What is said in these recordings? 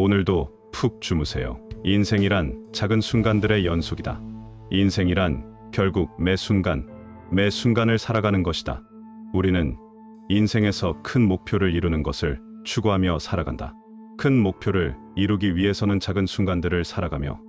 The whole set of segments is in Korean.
오늘도 푹 주무세요. 인생이란 작은 순간들의 연속이다. 인생이란 결국 매 순간, 매 순간을 살아가는 것이다. 우리는 인생에서 큰 목표를 이루는 것을 추구하며 살아간다. 큰 목표를 이루기 위해서는 작은 순간들을 살아가며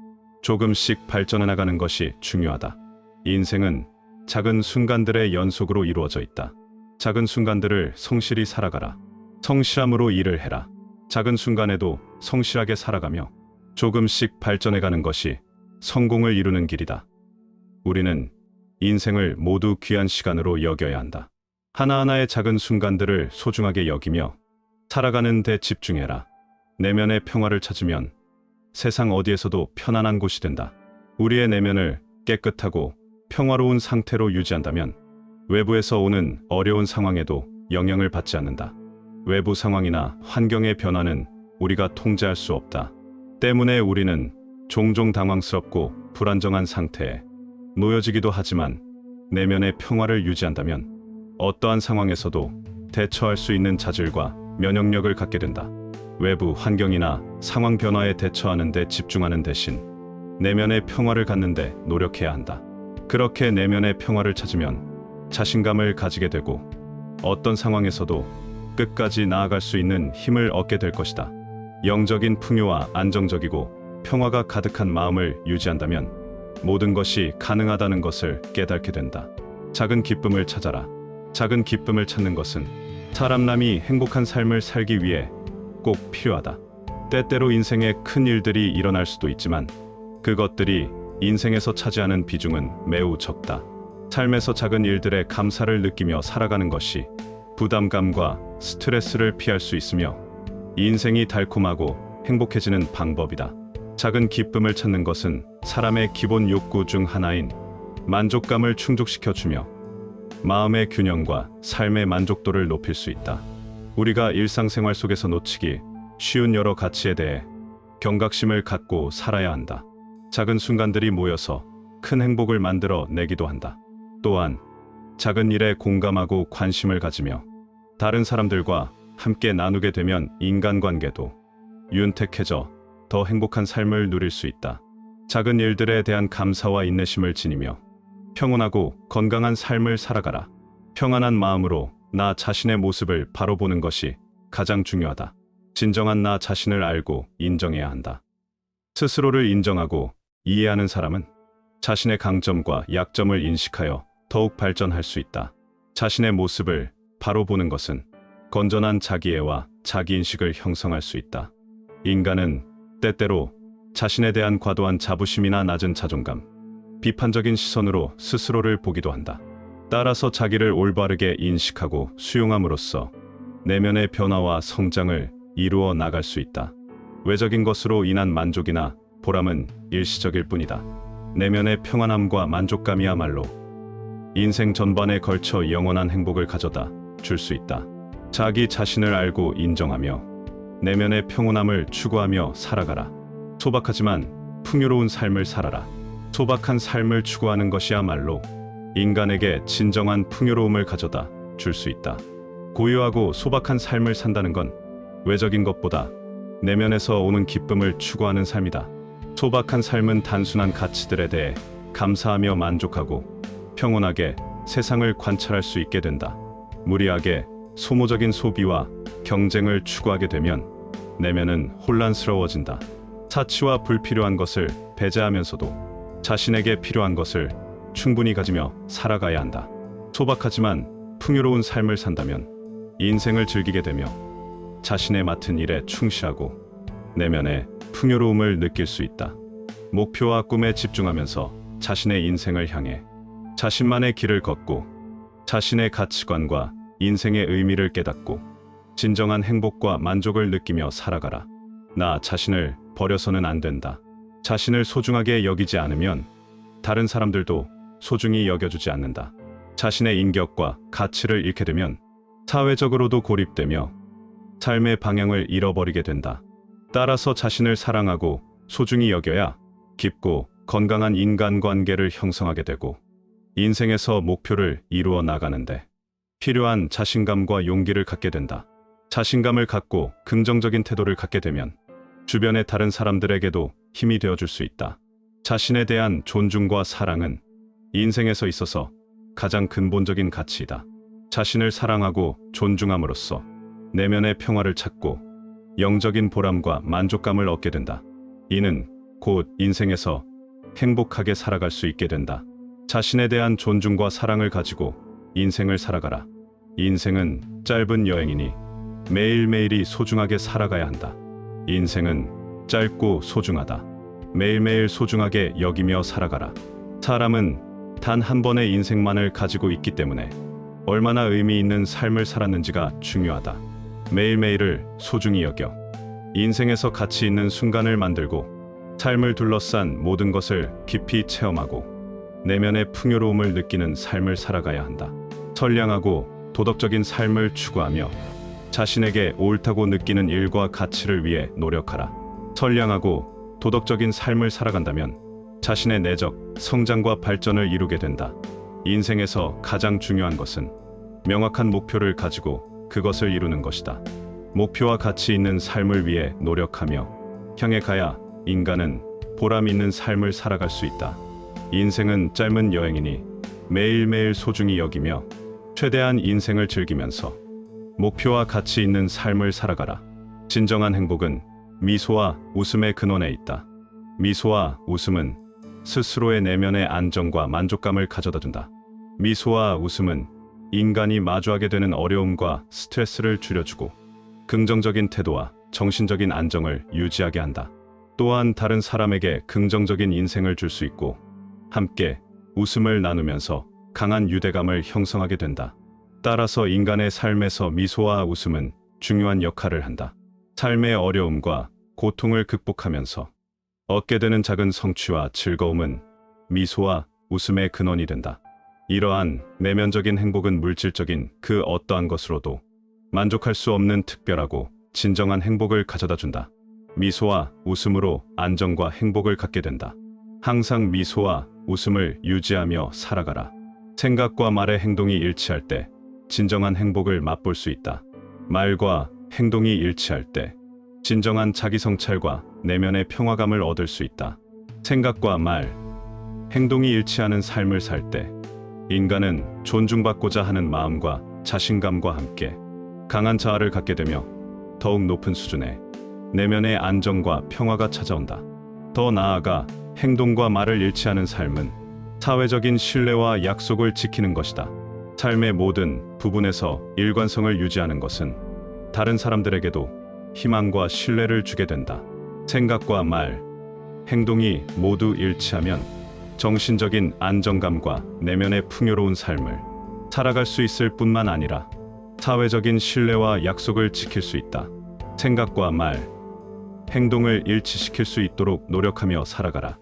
조금씩 발전해 나가는 것이 중요하다. 인생은 작은 순간들의 연속으로 이루어져 있다. 작은 순간들을 성실히 살아가라. 성실함으로 일을 해라. 작은 순간에도 성실하게 살아가며 조금씩 발전해가는 것이 성공을 이루는 길이다. 우리는 인생을 모두 귀한 시간으로 여겨야 한다. 하나하나의 작은 순간들을 소중하게 여기며 살아가는 데 집중해라. 내면의 평화를 찾으면 세상 어디에서도 편안한 곳이 된다. 우리의 내면을 깨끗하고 평화로운 상태로 유지한다면 외부에서 오는 어려운 상황에도 영향을 받지 않는다. 외부 상황이나 환경의 변화는 우리가 통제할 수 없다. 때문에 우리는 종종 당황스럽고 불안정한 상태에 놓여지기도 하지만 내면의 평화를 유지한다면 어떠한 상황에서도 대처할 수 있는 자질과 면역력을 갖게 된다. 외부 환경이나 상황 변화에 대처하는 데 집중하는 대신 내면의 평화를 갖는 데 노력해야 한다. 그렇게 내면의 평화를 찾으면 자신감을 가지게 되고 어떤 상황에서도 끝까지 나아갈 수 있는 힘을 얻게 될 것이다. 영적인 풍요와 안정적이고 평화가 가득한 마음을 유지한다면 모든 것이 가능하다는 것을 깨닫게 된다. 작은 기쁨을 찾아라. 작은 기쁨을 찾는 것은 사람남이 행복한 삶을 살기 위해 꼭 필요하다. 때때로 인생에 큰 일들이 일어날 수도 있지만 그것들이 인생에서 차지하는 비중은 매우 적다. 삶에서 작은 일들에 감사를 느끼며 살아가는 것이 부담감과 스트레스를 피할 수 있으며 인생이 달콤하고 행복해지는 방법이다. 작은 기쁨을 찾는 것은 사람의 기본 욕구 중 하나인 만족감을 충족시켜주며 마음의 균형과 삶의 만족도를 높일 수 있다. 우리가 일상생활 속에서 놓치기 쉬운 여러 가치에 대해 경각심을 갖고 살아야 한다. 작은 순간들이 모여서 큰 행복을 만들어 내기도 한다. 또한 작은 일에 공감하고 관심을 가지며 다른 사람들과 함께 나누게 되면 인간관계도 윤택해져 더 행복한 삶을 누릴 수 있다. 작은 일들에 대한 감사와 인내심을 지니며 평온하고 건강한 삶을 살아가라. 평안한 마음으로 나 자신의 모습을 바로 보는 것이 가장 중요하다. 진정한 나 자신을 알고 인정해야 한다. 스스로를 인정하고 이해하는 사람은 자신의 강점과 약점을 인식하여 더욱 발전할 수 있다. 자신의 모습을 바로 보는 것은 건전한 자기애와 자기인식을 형성할 수 있다. 인간은 때때로 자신에 대한 과도한 자부심이나 낮은 자존감, 비판적인 시선으로 스스로를 보기도 한다. 따라서 자기를 올바르게 인식하고 수용함으로써 내면의 변화와 성장을 이루어 나갈 수 있다. 외적인 것으로 인한 만족이나 보람은 일시적일 뿐이다. 내면의 평안함과 만족감이야말로 인생 전반에 걸쳐 영원한 행복을 가져다 줄 수 있다. 자기 자신을 알고 인정하며 내면의 평온함을 추구하며 살아가라. 소박하지만 풍요로운 삶을 살아라. 소박한 삶을 추구하는 것이야말로 인간에게 진정한 풍요로움을 가져다 줄 수 있다. 고요하고 소박한 삶을 산다는 건 외적인 것보다 내면에서 오는 기쁨을 추구하는 삶이다. 소박한 삶은 단순한 가치들에 대해 감사하며 만족하고 평온하게 세상을 관찰할 수 있게 된다. 무리하게 소모적인 소비와 경쟁을 추구하게 되면 내면은 혼란스러워진다. 사치와 불필요한 것을 배제하면서도 자신에게 필요한 것을 충분히 가지며 살아가야 한다. 소박하지만 풍요로운 삶을 산다면 인생을 즐기게 되며 자신의 맡은 일에 충실하고 내면의 풍요로움을 느낄 수 있다. 목표와 꿈에 집중하면서 자신의 인생을 향해 자신만의 길을 걷고 자신의 가치관과 인생의 의미를 깨닫고 진정한 행복과 만족을 느끼며 살아가라. 나 자신을 버려서는 안 된다. 자신을 소중하게 여기지 않으면 다른 사람들도 소중히 여겨주지 않는다. 자신의 인격과 가치를 잃게 되면 사회적으로도 고립되며 삶의 방향을 잃어버리게 된다. 따라서 자신을 사랑하고 소중히 여겨야 깊고 건강한 인간관계를 형성하게 되고 인생에서 목표를 이루어 나가는데 필요한 자신감과 용기를 갖게 된다. 자신감을 갖고 긍정적인 태도를 갖게 되면 주변의 다른 사람들에게도 힘이 되어줄 수 있다. 자신에 대한 존중과 사랑은 인생에서 있어서 가장 근본적인 가치이다. 자신을 사랑하고 존중함으로써 내면의 평화를 찾고 영적인 보람과 만족감을 얻게 된다. 이는 곧 인생에서 행복하게 살아갈 수 있게 된다. 자신에 대한 존중과 사랑을 가지고 인생을 살아가라. 인생은 짧은 여행이니 매일매일이 소중하게 살아가야 한다. 인생은 짧고 소중하다. 매일매일 소중하게 여기며 살아가라. 사람은 단 한 번의 인생만을 가지고 있기 때문에 얼마나 의미 있는 삶을 살았는지가 중요하다. 매일매일을 소중히 여겨 인생에서 가치 있는 순간을 만들고 삶을 둘러싼 모든 것을 깊이 체험하고 내면의 풍요로움을 느끼는 삶을 살아가야 한다. 선량하고 도덕적인 삶을 추구하며 자신에게 옳다고 느끼는 일과 가치를 위해 노력하라. 선량하고 도덕적인 삶을 살아간다면 자신의 내적 성장과 발전을 이루게 된다. 인생에서 가장 중요한 것은 명확한 목표를 가지고 그것을 이루는 것이다. 목표와 가치 있는 삶을 위해 노력하며 향해 가야 인간은 보람 있는 삶을 살아갈 수 있다. 인생은 짧은 여행이니 매일매일 소중히 여기며 최대한 인생을 즐기면서 목표와 가치 있는 삶을 살아가라. 진정한 행복은 미소와 웃음의 근원에 있다. 미소와 웃음은 스스로의 내면의 안정과 만족감을 가져다준다. 미소와 웃음은 인간이 마주하게 되는 어려움과 스트레스를 줄여주고 긍정적인 태도와 정신적인 안정을 유지하게 한다. 또한 다른 사람에게 긍정적인 인생을 줄 수 있고 함께 웃음을 나누면서 강한 유대감을 형성하게 된다. 따라서 인간의 삶에서 미소와 웃음은 중요한 역할을 한다. 삶의 어려움과 고통을 극복하면서 얻게 되는 작은 성취와 즐거움은 미소와 웃음의 근원이 된다. 이러한 내면적인 행복은 물질적인 그 어떠한 것으로도 만족할 수 없는 특별하고 진정한 행복을 가져다 준다. 미소와 웃음으로 안정과 행복을 갖게 된다. 항상 미소와 웃음을 유지하며 살아가라. 생각과 말의 행동이 일치할 때 진정한 행복을 맛볼 수 있다. 말과 행동이 일치할 때 진정한 자기 성찰과 내면의 평화감을 얻을 수 있다. 생각과 말, 행동이 일치하는 삶을 살 때 인간은 존중받고자 하는 마음과 자신감과 함께 강한 자아를 갖게 되며 더욱 높은 수준의 내면의 안정과 평화가 찾아온다. 더 나아가 행동과 말을 일치하는 삶은 사회적인 신뢰와 약속을 지키는 것이다. 삶의 모든 부분에서 일관성을 유지하는 것은 다른 사람들에게도 희망과 신뢰를 주게 된다. 생각과 말, 행동이 모두 일치하면 정신적인 안정감과 내면의 풍요로운 삶을 살아갈 수 있을 뿐만 아니라 사회적인 신뢰와 약속을 지킬 수 있다. 생각과 말, 행동을 일치시킬 수 있도록 노력하며 살아가라.